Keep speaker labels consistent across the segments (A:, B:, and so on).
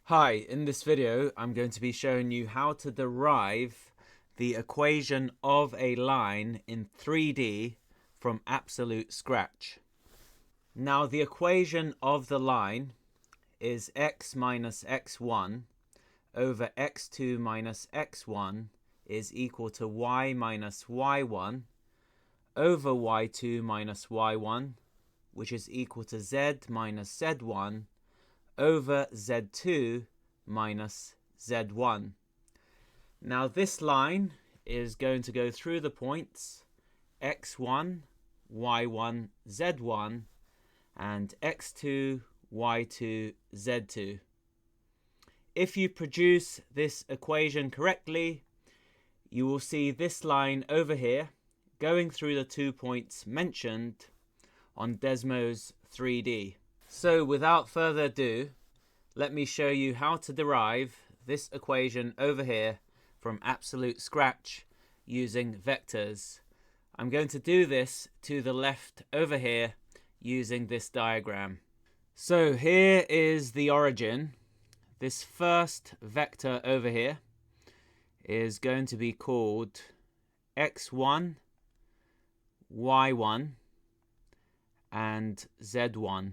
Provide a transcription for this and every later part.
A: Hi, in this video I'm going to be showing you how to derive the equation of a line in 3D from absolute scratch. Now the equation of the line is x minus x1 over x2 minus x1 is equal to y minus y1 over y2 minus y1, which is equal to z minus z1 over z2 minus z1. Now this line is going to go through the points x1, y1, z1 and x2, y2, z2. If you produce this equation correctly, you will see this line over here going through the 2 points mentioned on Desmos 3D. So without further ado, let me show you how to derive this equation over here from absolute scratch using vectors. I'm going to do this to the left over here using this diagram. So here is the origin. This first vector over here is going to be called x1, y1 and z1.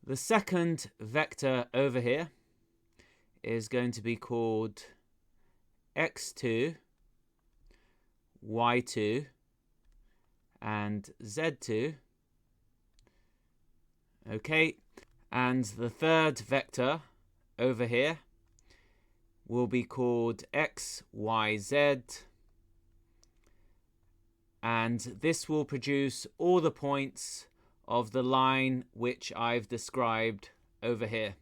A: The second vector over here is going to be called x2, y2 and z2. Okay, and the third vector over here will be called x, y, z, and this will produce all the points of the line which I've described over here.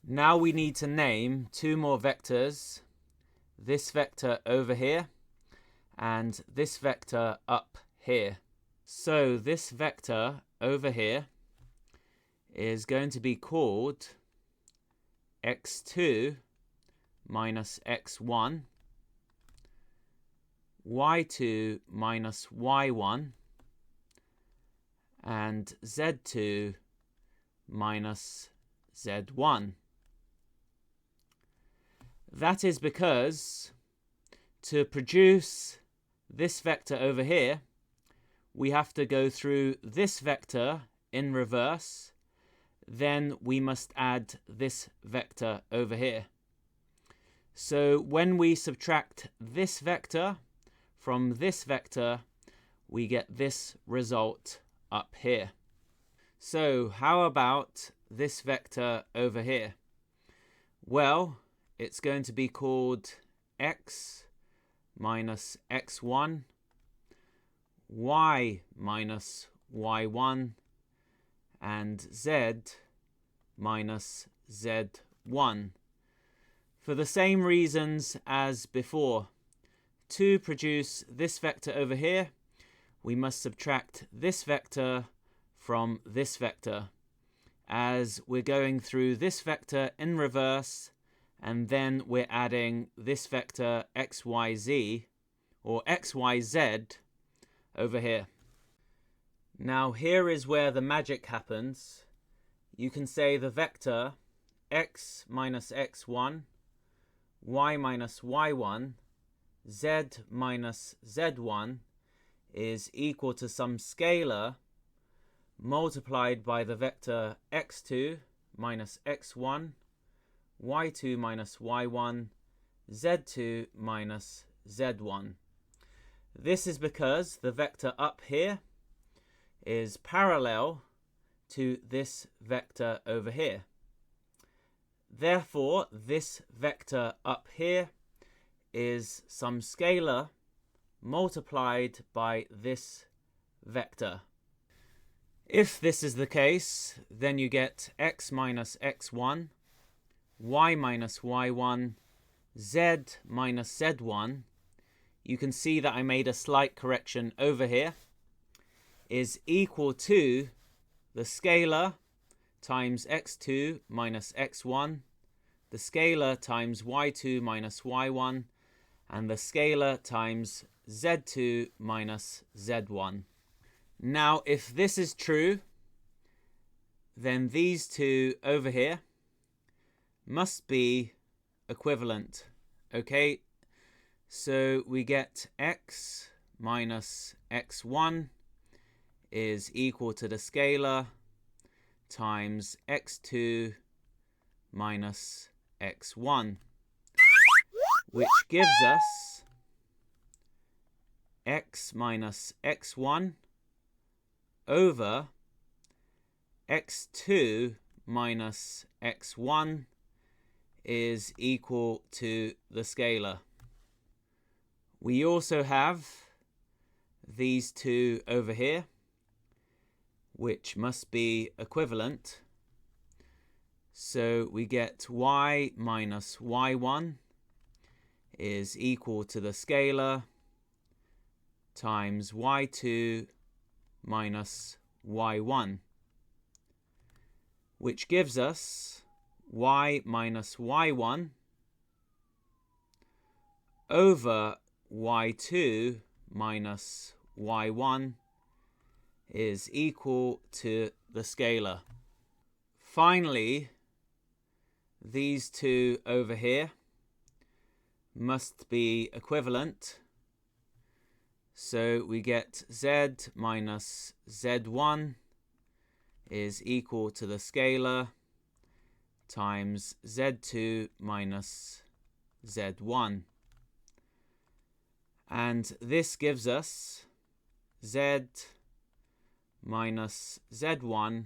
A: Now we need to name two more vectors, this vector over here and this vector up here. So this vector over here is going to be called x2 minus x1, y2 minus y1 and z2 minus z1. That is because to produce this vector over here, we have to go through this vector in reverse, then we must add this vector over here. So when we subtract this vector from this vector, we get this result up here. So how about this vector over here? Well, it's going to be called x minus x1, y minus y1 and z minus z1. For the same reasons as before, to produce this vector over here, we must subtract this vector from this vector, as we're going through this vector in reverse, and then we're adding this vector xyz, or xyz, over here. Now here is where the magic happens. You can say the vector x minus x1, y minus y1, z minus z1 is equal to some scalar multiplied by the vector x2 minus x1, y2 minus y1, z2 minus z1. This is because the vector up here is parallel to this vector over here. Therefore, this vector up here is some scalar multiplied by this vector. If this is the case, then you get x minus x1, y minus y1, z minus z1. You can see that I made a slight correction over here, is equal to the scalar times x2 minus x1, the scalar times y2 minus y1, and the scalar times z2 minus z1. Now, if this is true, then these two over here must be equivalent. Okay, so we get x minus x1 is equal to the scalar times x2 minus x1, which gives us x minus x1 over x2 minus x1 is equal to the scalar. We also have these two over here, which must be equivalent. So we get y minus y1 is equal to the scalar times y2 minus y1, which gives us y minus y1 over y2 minus y1 is equal to the scalar. Finally, these two over here must be equivalent. So we get z minus z1 is equal to the scalar times z2 minus z1. And this gives us z minus z1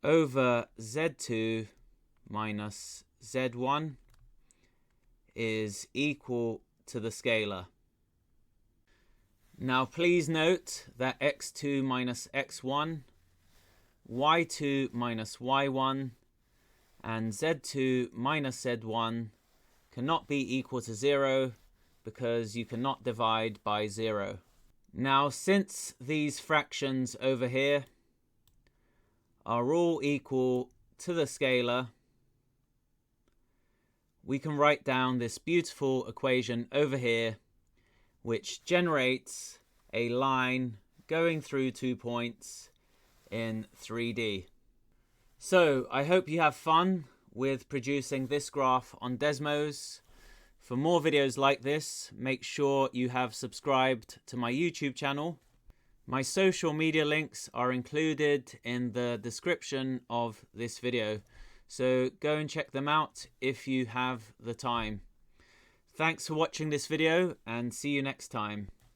A: over z2 minus z1 is equal to the scalar. Now please note that x2 minus x1, y2 minus y1, and z2 minus z1 cannot be equal to 0 because you cannot divide by 0. Now, since these fractions over here are all equal to the scalar, we can write down this beautiful equation over here, which generates a line going through 2 points in 3D. So I hope you have fun with producing this graph on Desmos. For more videos like this, make sure you have subscribed to my YouTube channel. My social media links are included in the description of this video, so go and check them out if you have the time. Thanks for watching this video, and see you next time.